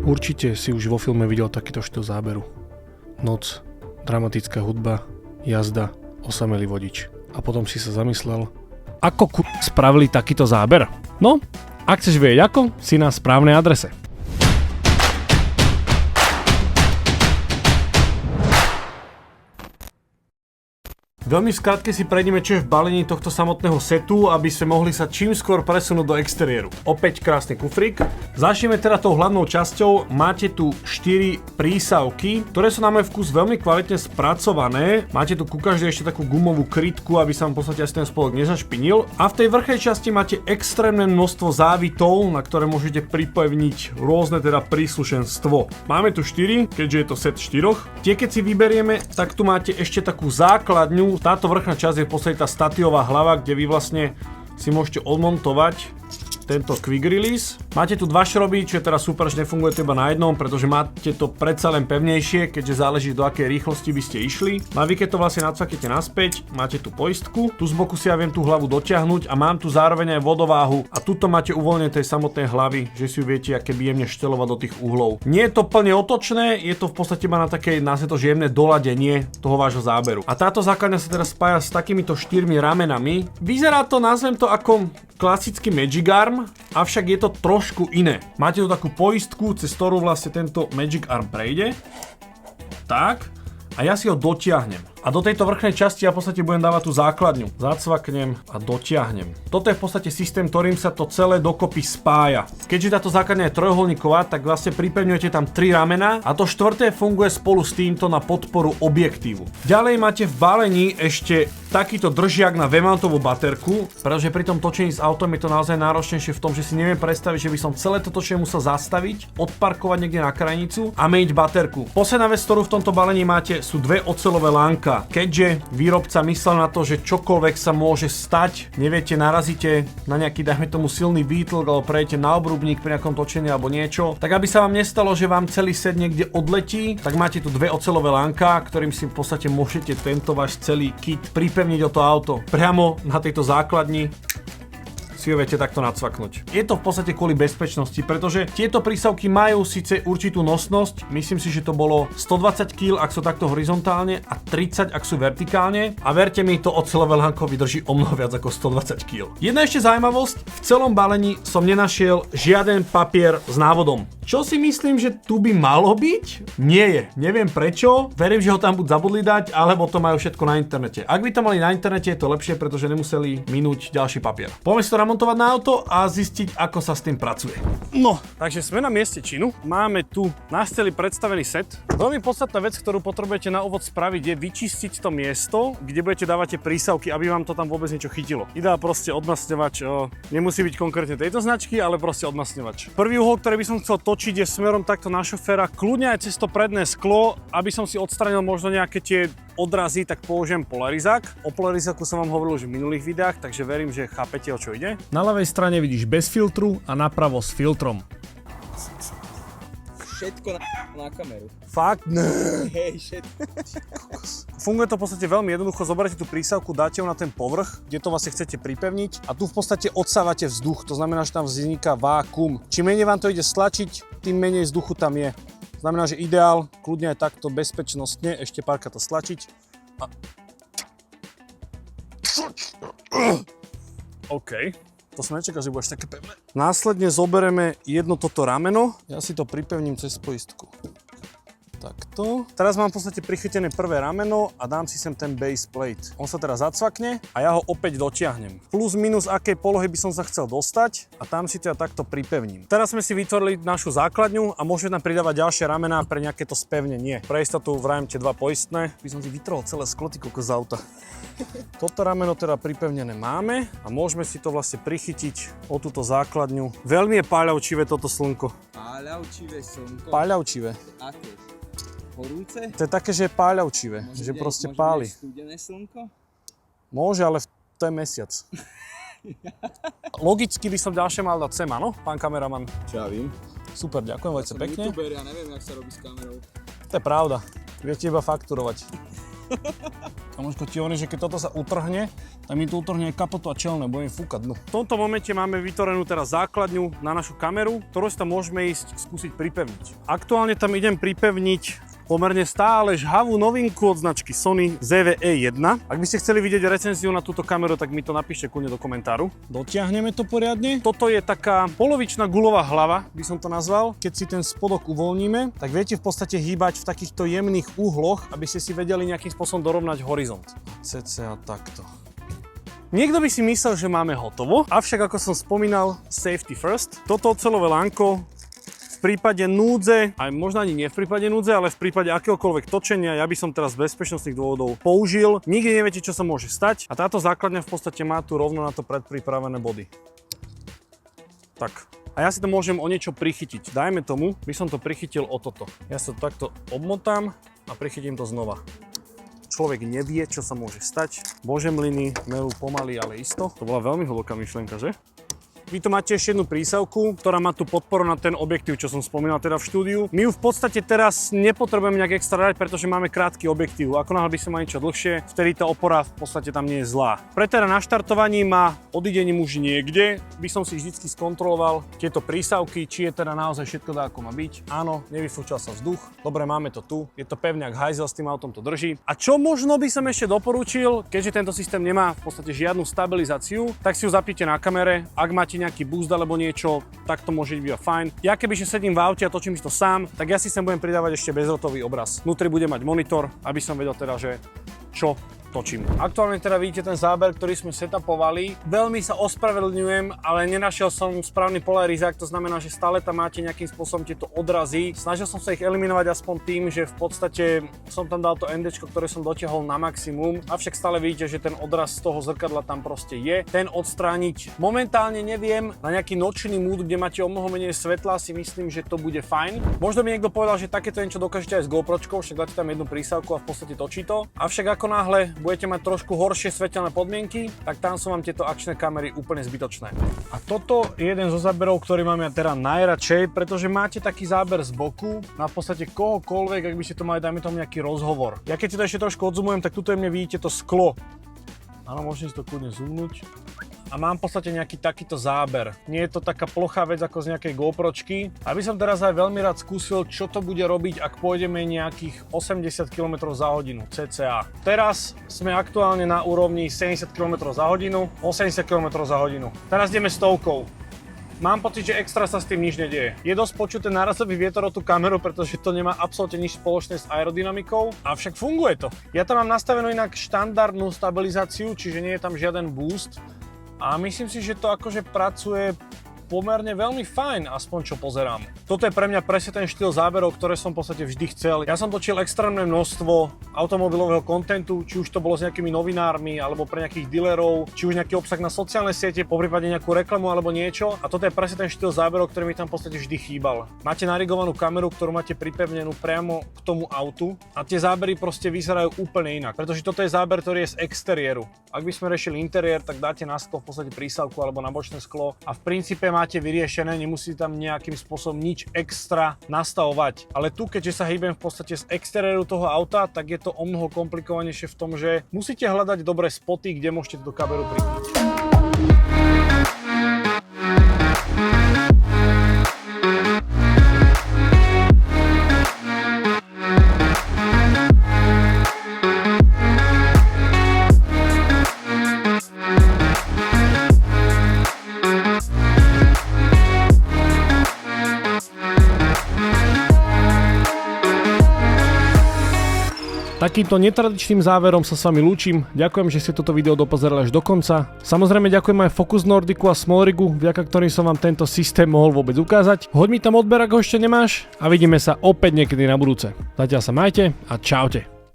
Určite si už vo filme videl takýto štýl záberu. Noc, dramatická hudba, jazda, osamelý vodič. A potom si sa zamyslel, ako spravili takýto záber? No, ak chceš vedieť ako, si na správnej adrese. Veľmi v skratke si prejdeme, čo je v balení tohto samotného setu, aby sme mohli sa čím skôr presunúť do exteriéru. Opäť krásny kufrík. Začneme teda tou hlavnou časťou. Máte tu 4 prísavky, ktoré sú na môj vkus veľmi kvalitne spracované. Máte tu ku každej ešte takú gumovú krytku, aby sa vám v podstate asi ten spodok nezašpinil. A v tej vrchnej časti máte extrémne množstvo závitov, na ktoré môžete pripevniť rôzne teda príslušenstvo. Máme tu 4, keďže je to set 4. Tie keď si vyberieme, tak tu máte ešte takú základňu. Táto vrchná časť je v podstate tá statiová hlava, kde vy vlastne si môžete odmontovať tento quick release. Máte tu dva šroby, čo je teda super, že nefunguje to iba na jednom, pretože máte to predsa len pevnejšie, keďže záleží do akej rýchlosti by ste išli. No a vy keď to vlastne nacvaknete naspäť, máte tu poistku. Tu z boku si ja viem tú hlavu dotiahnuť a mám tu zároveň aj vodováhu a tuto máte uvoľnené tej samotnej hlavy, že si ju viete akéby jemne štelovať do tých uhlov. Nie je to plne otočné, je to v podstate iba na také, nazvime to, že jemné doladenie toho vášho záberu. A táto základňa sa teraz spája s takýmito 4 ramenami. Vyzerá to, nazvem to ako klasický Magic Arm, avšak je to trošku iné. Máte tu takú poistku, cez ktorú vlastne tento Magic Arm prejde. Tak. A ja si ho dotiahnem. A do tejto vrchnej časti ja v podstate budem dávať tú základňu. Zacvaknem a dotiahnem. Toto je v podstate systém, ktorým sa to celé dokopy spája. Keďže táto základňa je trojuholníková, tak vlastne pripevňujete tam 3 ramená a to štvrté funguje spolu s týmto na podporu objektívu. Ďalej máte v balení ešte takýto držiak na V-mountovú baterku, pretože pri tom točení s autom je to naozaj náročnejšie v tom, že si neviem predstaviť, že by som celé to točenie musel zastaviť, odparkovať niekde na krajnicu a meniť baterku. Posledná vec, ktorú v tomto balení máte, sú dve oceľové lánka. Keďže výrobca myslel na to, že čokoľvek sa môže stať, neviete, narazíte na nejaký, dajme tomu, silný výtlk alebo prejdete na obrubník pri nejakom točení alebo niečo, tak aby sa vám nestalo, že vám celý set niekde odletí, tak máte tu dve oceľové lánka, ktorým si v podstate môžete tento váš celý kit pripevniť o to auto priamo na tejto základni. Si ho viete takto nacvaknúť. Je to v podstate kvôli bezpečnosti, pretože tieto prísavky majú síce určitú nosnosť, myslím si, že to bolo 120 kg, ak sú takto horizontálne a 30, ak sú vertikálne. A verte mi, to oceľové lánko vydrží o mnoho viac ako 120 kg. Jedna ešte zaujímavosť, v celom balení som nenašiel žiaden papier s návodom. Čo si myslím, že tu by malo byť? Nie je. Neviem prečo. Verím, že ho tam buď zabudli dať, alebo to majú všetko na internete. Ak by to mali na internete, je to lepšie, pretože nemuseli minúť ďalší papier. Poďme si to namontovať na auto a zistiť, ako sa s tým pracuje. No, takže sme na mieste činu. Máme tu na steli predstavený set. Veľmi podstatná vec, ktorú potrebujete na úvod spraviť, je vyčistiť to miesto, kde budete dávať tie prísavky, aby vám to tam vôbec niečo chytilo. Ideá proste odmasňovač, nemusí byť konkrétne tejto značky, ale proste odmasňovač. Prvý uhol, ktorý by som chcel točiť, je smerom takto na šoféra, kľudne aj cez to predné sklo, aby som si odstranil možno nejaké tie odrazy, tak použijem polarizák. O polarizáku som vám hovoril už v minulých videách, takže verím, že chápete, o čo ide. Na ľavej strane vidíš bez filtru a napravo s filtrom. Všetko na kameru. Fakt? Hej, všetko. Funguje to v podstate veľmi jednoducho. Zoberiete tú prísavku, dáte ju na ten povrch, kde to vlastne chcete pripevniť a tu v podstate odsávate vzduch. To znamená, že tam vzniká vákuum. Čím menej vám to ide stlačiť, tým menej vzduchu tam je. Znamená, že ideál, kľudne aj takto bezpečnostne, ešte párkrát to stlačiť. A... OK. To som nečakal, že budeš také pevné. Následne zoberieme jedno toto rameno. Ja si to pripevním cez poistku. Takto. Teraz mám v podstate prichytené prvé rameno a dám si sem ten base plate. On sa teraz zacvakne a ja ho opäť dotiahnem. Plus minus akej polohy by som sa chcel dostať a tam si to ja takto pripevním. Teraz sme si vytvorili našu základňu a môžeme tam pridávať ďalšie ramená pre nejaké to spevnenie. Pre istotu vrajem tie dva poistné. By som si vytrhol celé sklo, ty kokos z auta. Toto rameno teda pripevnené máme a môžeme si to vlastne prichytiť o túto základňu. Veľmi je páľavčivé toto slnko. Páľavčivé slnko? Páľavčivé. Aké? Horúce? To je také, že je páľavčivé, že proste páli. Môže byť studené slnko? Môže, ale to je mesiac. Logicky by som ďalšie mal dať sem, áno, pán kameraman? Čo ja vím. Super, ďakujem veľmi pekne. Som youtuber, ja neviem, jak sa robí s kamerou. To je pravda, viete iba fakturovať. Kamoško, ti hovorí, že keď toto sa utrhne, tak mi tu utrhne aj kapotu a čelné, budem fúkať dnu. V tomto momente máme vytvorenú teraz základňu na našu kameru, ktorú si tam môžeme ísť skúsiť pripevniť. Aktuálne tam idem pripevniť pomerne stále žhavú novinku od značky Sony ZV-E1. Ak by ste chceli vidieť recenziu na túto kameru, tak mi to napíšte kľudne do komentáru. Dotiahneme to poriadne. Toto je taká polovičná guľová hlava, by som to nazval. Keď si ten spodok uvoľníme, tak viete v podstate hýbať v takýchto jemných úhloch, aby ste si vedeli nejakým spôsobom dorovnať horizont. Cca takto. Niekto by si myslel, že máme hotovo, avšak ako som spomínal, safety first. Toto oceľové lánko v prípade núdze, aj možno ani nie v prípade núdze, ale v prípade akéhokoľvek točenia, ja by som teraz z bezpečnostných dôvodov použil. Nikdy neviete, čo sa môže stať a táto základňa v podstate má tu rovno na to predpripravené body. Tak. A ja si to môžem o niečo prichytiť. Dajme tomu, by som to prichytil o toto. Ja sa to takto obmotám a prichytím to znova. Človek nevie, čo sa môže stať. Božemliny melú pomaly, ale isto. To bola veľmi hlboká myšlienka, že? Vy tu máte ešte jednu prísavku, ktorá má tu podporu na ten objektív, čo som spomínal teda v štúdiu. My ju v podstate teraz nepotrebujeme nejak extra dať, pretože máme krátky objektív. Ako náhle by sme mali niečo dlhšie, vtedy tá opora v podstate tam nie je zlá. Pre teda na štartovaní ma odídením už niekde by som si vždycky skontroloval tieto prísavky, či je teda naozaj všetko dá, ako má byť. Áno, nevyfúčal sa vzduch. Dobre, máme to tu. Je to pevne ako hajzel, s tým autom to drží. A čo možno by som ešte doporučil, keďže tento systém nemá v podstate žiadnu stabilizáciu, tak si ju zapnite na kamere. Ak máte nejaký boost alebo niečo, tak to môže byť fajn. Ja kebyže sedím v aute a točím si to sám, tak ja si sem budem pridávať ešte bezrotový obraz. Vnútri budem mať monitor, aby som vedel teda, že čo točím. Aktuálne teda vidíte ten záber, ktorý sme setupovali. Veľmi sa ospravedlňujem, ale nenašiel som správny polarizák, to znamená, že stále tam máte nejakým spôsobom tieto odrazy. Snažil som sa ich eliminovať aspoň tým, že v podstate som tam dal to NDčko, ktoré som dotiahol na maximum, avšak stále vidíte, že ten odraz z toho zrkadla tam proste je. Ten odstrániť momentálne neviem. Na nejaký nočný mood, kde máte o mnoho menej svetla, si myslím, že to bude fajn. Možno mi niekto povedal, že takéto niečo dokážete aj s GoPročkou, však dáte tam jednu prísavku a v podstate točí to. Avšak ako náhle budete mať trošku horšie svetelné podmienky, tak tam sú vám tieto akčné kamery úplne zbytočné. A toto je jeden zo záberov, ktorý mám ja teda najradšej, pretože máte taký záber z boku na v podstate kohokoľvek, ak by ste to mali, dajme tomu nejaký rozhovor. Ja keď si to ešte trošku odzoomujem, tak tuto mne vidíte to sklo. Áno, môžete si to kľudne zoomnúť. A mám v podstate nejaký takýto záber. Nie je to taká plochá vec ako z nejakej GoPročky. Aby som teraz aj veľmi rád skúsil, čo to bude robiť, ak pôjdeme nejakých 80 km za hodinu cca. Teraz sme aktuálne na úrovni 70 km za hodinu, 80 km za hodinu. Teraz ideme stovkou. Mám pocit, že extra sa s tým nič nedieje. Je dosť počuť ten nárazový vietor o tú kameru, pretože to nemá absolútne nič spoločné s aerodynamikou, avšak funguje to. Ja tam mám nastavenú inak štandardnú stabilizáciu, čiže nie je tam žiaden boost. A myslím si, že to akože pracuje pomerne veľmi fajn, aspoň čo pozerám. Toto je pre mňa presne ten štýl záberov, ktoré som v podstate vždy chcel. Ja som točil extrémne množstvo automobilového kontentu, či už to bolo s nejakými novinármi, alebo pre nejakých dealerov, či už nejaký obsah na sociálne siete, poprípade nejakú reklamu alebo niečo. A toto je presne ten štýl záberov, ktorý mi tam v podstate vždy chýbal. Máte narigovanú kameru, ktorú máte pripevnenú priamo k tomu autu a tie zábery proste vyzerajú úplne inak, pretože toto je záber, ktorý je z exteriéru. Ak by sme riešili interiér, tak dáte na sklo v podstate prísavku alebo na bočné sklo a v princípe máte vyriešené, nemusíte tam nejakým spôsobom nič extra nastavovať. Ale tu, keďže sa hýbem v podstate z exteriéru toho auta, tak je to o mnoho komplikovanejšie v tom, že musíte hľadať dobré spoty, kde môžete túto kameru pripnúť. Takýmto netradičným záverom sa s vami lúčim. Ďakujem, že ste toto video dopozerali až do konca. Samozrejme ďakujem aj Focus Nordicu a Smallrigu, vďaka ktorým som vám tento systém mohol vôbec ukázať. Hoď mi tam odber, ak ho ešte nemáš a vidíme sa opäť niekedy na budúce. Zatiaľ sa majte a čaute.